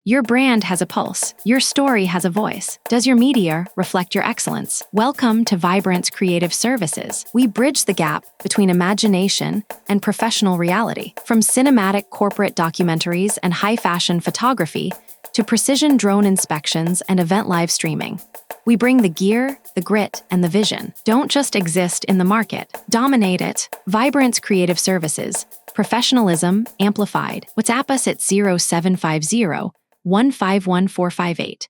Your brand has a pulse. Your story has a voice. Does your media reflect your excellence? Welcome to Vibrant's Creative Services. We bridge the gap between imagination and professional reality. From cinematic corporate documentaries and high-fashion photography to precision drone inspections and event live streaming. We bring the gear, the grit, and the vision. Don't just exist in the market. Dominate it. Vibrant's Creative Services. Professionalism amplified. WhatsApp us at 0750 151458.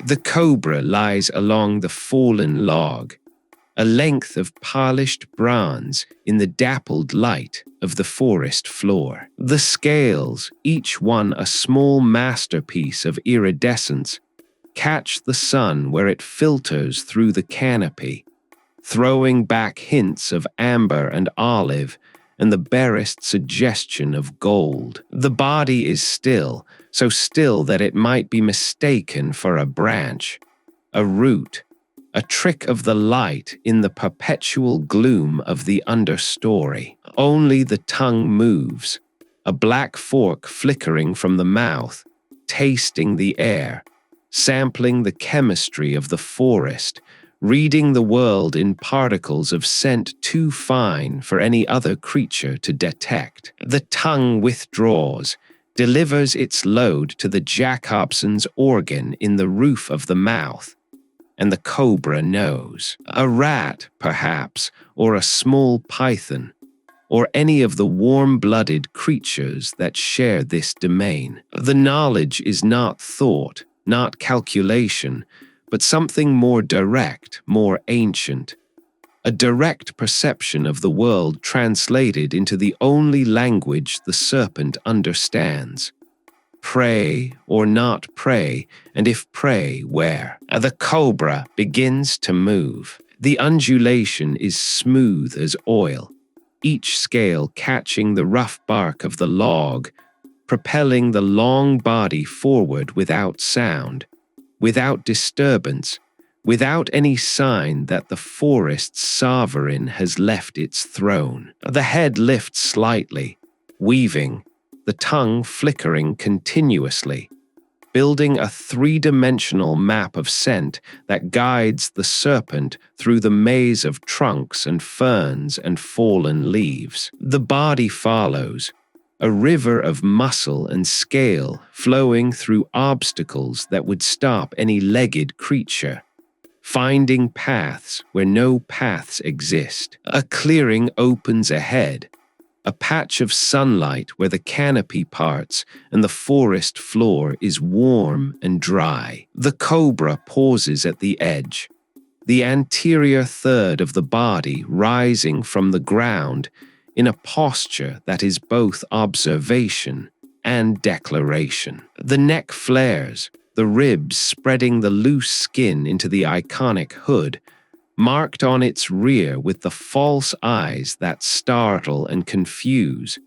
The Cobra lies along the fallen log, a length of polished bronze in the dappled light of the forest floor. The scales, each one a small masterpiece of iridescence, catch the sun where it filters through the canopy, throwing back hints of amber and olive and the barest suggestion of gold. The body is still, so still that it might be mistaken for a branch, a root, a trick of the light in the perpetual gloom of the understory. Only the tongue moves, a black fork flickering from the mouth, tasting the air, sampling the chemistry of the forest, reading the world in particles of scent too fine for any other creature to detect. The tongue withdraws, delivers its load to the Jacobson's organ in the roof of the mouth, and the Cobra knows. A rat, perhaps, or a small python, or any of the warm-blooded creatures that share this domain. The knowledge is not thought, not calculation, but something more direct, more ancient. A direct perception of the world translated into the only language the serpent understands. Prey or not prey, and if prey, where? The Cobra begins to move. The undulation is smooth as oil, each scale catching the rough bark of the log, propelling the long body forward without sound, without disturbance, without any sign that the forest's sovereign has left its throne. The head lifts slightly, weaving, the tongue flickering continuously, building a three-dimensional map of scent that guides the serpent through the maze of trunks and ferns and fallen leaves. The body follows, a river of muscle and scale flowing through obstacles that would stop any legged creature, finding paths where no paths exist. A clearing opens ahead, a patch of sunlight where the canopy parts and the forest floor is warm and dry. The Cobra pauses at the edge, the anterior third of the body rising from the ground in a posture that is both observation and declaration. The neck flares, the ribs spreading the loose skin into the iconic hood, marked on its rear with the false eyes that startle and confuse,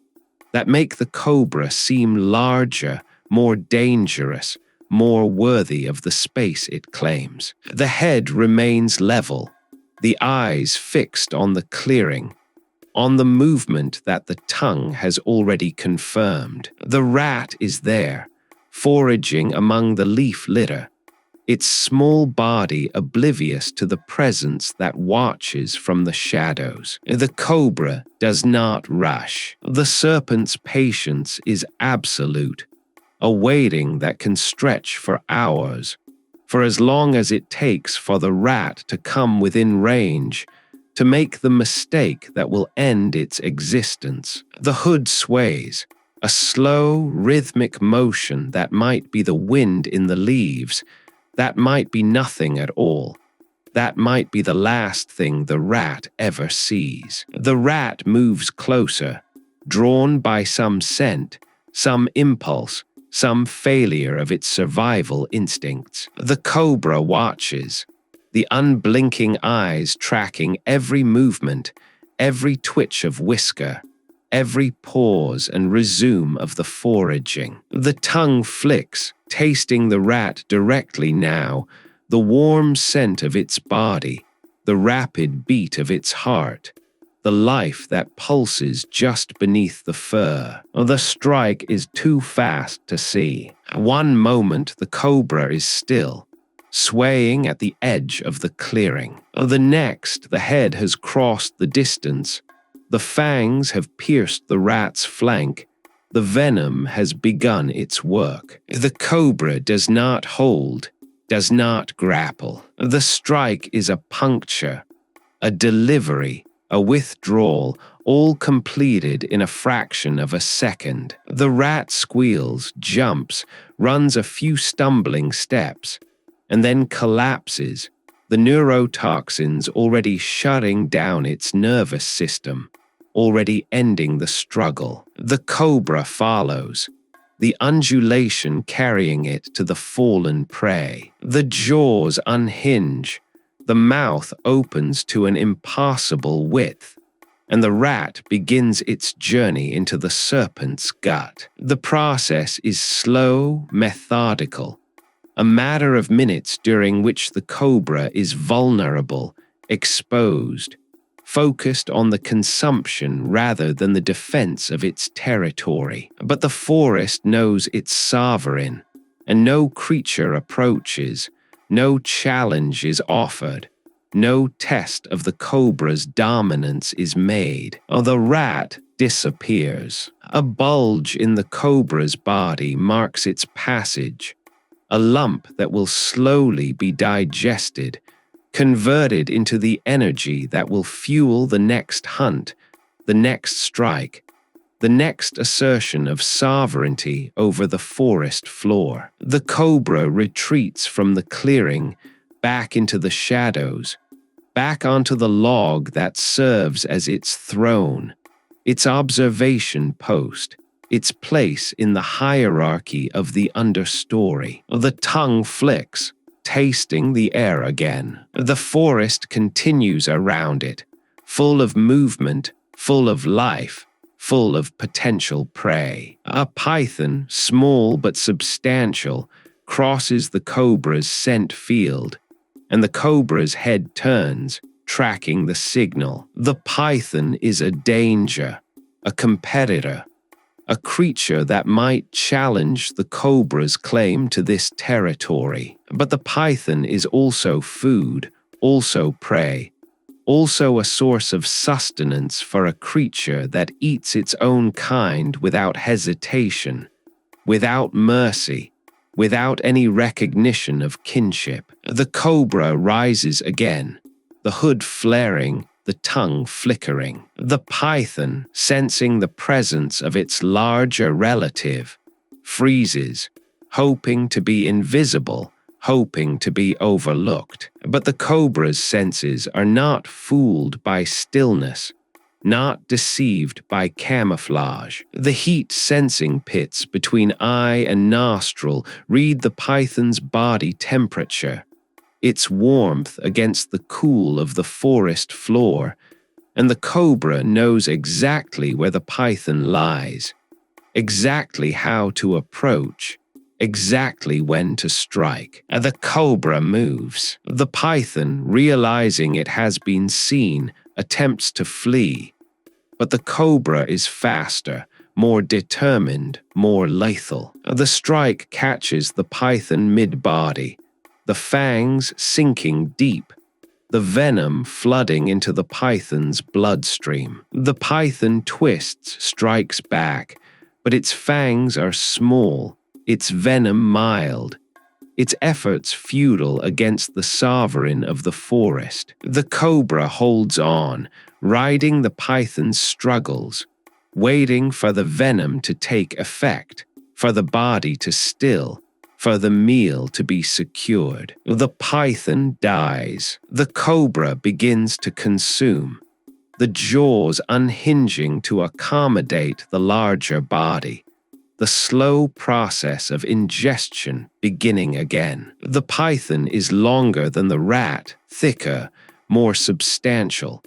that make the Cobra seem larger, more dangerous, more worthy of the space it claims. The head remains level, the eyes fixed on the clearing, on the movement that the tongue has already confirmed. The rat is there, foraging among the leaf litter, its small body oblivious to the presence that watches from the shadows. The Cobra does not rush. The serpent's patience is absolute, a waiting that can stretch for hours, for as long as it takes for the rat to come within range, to make the mistake that will end its existence. The hood sways, a slow, rhythmic motion that might be the wind in the leaves, that might be nothing at all. That might be the last thing the rat ever sees. The rat moves closer, drawn by some scent, some impulse, some failure of its survival instincts. The Cobra watches, the unblinking eyes tracking every movement, every twitch of whisker, every pause and resume of the foraging. The tongue flicks, tasting the rat directly now, the warm scent of its body, the rapid beat of its heart, the life that pulses just beneath the fur. The strike is too fast to see. One moment the cobra is still, swaying at the edge of the clearing. The next, the head has crossed the distance. The fangs have pierced the rat's flank. The venom has begun its work. The cobra does not hold, does not grapple. The strike is a puncture, a delivery, a withdrawal, all completed in a fraction of a second. The rat squeals, jumps, runs a few stumbling steps, and then collapses, the neurotoxins already shutting down its nervous system, already ending the struggle. The cobra follows, the undulation carrying it to the fallen prey. The jaws unhinge, the mouth opens to an impossible width, and the rat begins its journey into the serpent's gut. The process is slow, methodical, a matter of minutes during which the cobra is vulnerable, exposed, focused on the consumption rather than the defense of its territory. But the forest knows it's sovereign, and no creature approaches, no challenge is offered, no test of the cobra's dominance is made. The rat disappears. A bulge in the cobra's body marks its passage, a lump that will slowly be digested, converted into the energy that will fuel the next hunt, the next strike, the next assertion of sovereignty over the forest floor. The cobra retreats from the clearing, back into the shadows, back onto the log that serves as its throne, its observation post, its place in the hierarchy of the understory. The tongue flicks, tasting the air again. The forest continues around it, full of movement, full of life, full of potential prey. A python, small but substantial, crosses the cobra's scent field, and the cobra's head turns, tracking the signal. The python is a danger, a competitor, a creature that might challenge the cobra's claim to this territory. But the python is also food, also prey, also a source of sustenance for a creature that eats its own kind without hesitation, without mercy, without any recognition of kinship. The cobra rises again, the hood flaring, the tongue flickering. The python, sensing the presence of its larger relative, freezes, hoping to be invisible, hoping to be overlooked. But the cobra's senses are not fooled by stillness, not deceived by camouflage. The heat-sensing pits between eye and nostril read the python's body temperature, its warmth against the cool of the forest floor, and the cobra knows exactly where the python lies, exactly how to approach, exactly when to strike. The cobra moves. The python, realizing it has been seen, attempts to flee, but the cobra is faster, more determined, more lethal. The strike catches the python mid-body, the fangs sinking deep, the venom flooding into the python's bloodstream. The python twists, strikes back, but its fangs are small, its venom mild, its efforts futile against the sovereign of the forest. The cobra holds on, riding the python's struggles, waiting for the venom to take effect, for the body to still, for the meal to be secured. The python dies. The cobra begins to consume, the jaws unhinging to accommodate the larger body, the slow process of ingestion beginning again. The python is longer than the rat, thicker, more substantial,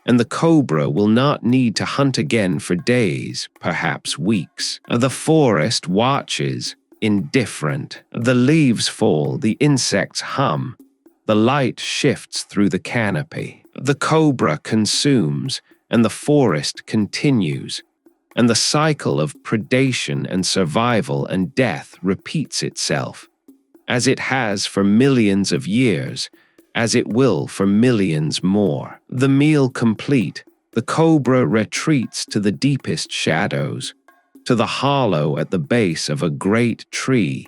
and the cobra will not need to hunt again for days, perhaps weeks. The forest watches, indifferent. The leaves fall, the insects hum, the light shifts through the canopy. The cobra consumes, and the forest continues, and the cycle of predation and survival and death repeats itself, as it has for millions of years, as it will for millions more. The meal complete, the cobra retreats to the deepest shadows, to the hollow at the base of a great tree,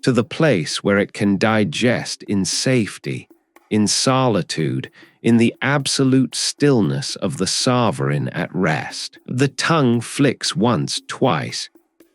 to the place where it can digest in safety, in solitude, in the absolute stillness of the sovereign at rest. The tongue flicks once, twice,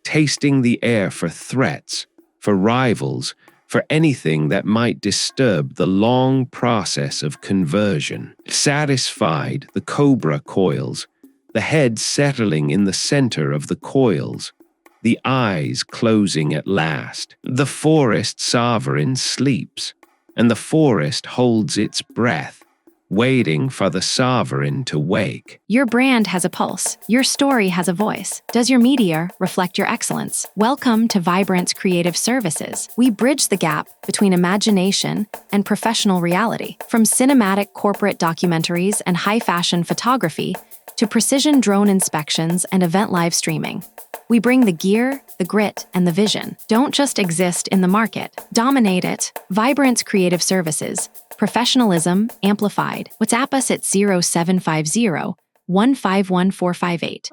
tasting the air for threats, for rivals, for anything that might disturb the long process of conversion. Satisfied, the cobra coils, the head settling in the center of the coils, the eyes closing at last. The forest sovereign sleeps, and the forest holds its breath, waiting for the sovereign to wake. Your brand has a pulse. Your story has a voice. Does your media reflect your excellence? Welcome to Vibrance Creative Services. We bridge the gap between imagination and professional reality. From cinematic corporate documentaries and high-fashion photography to precision drone inspections and event live streaming, we bring the gear, the grit, and the vision. Don't just exist in the market. Dominate it. Vibrance Creative Services. Professionalism amplified. WhatsApp us at 0750 151458.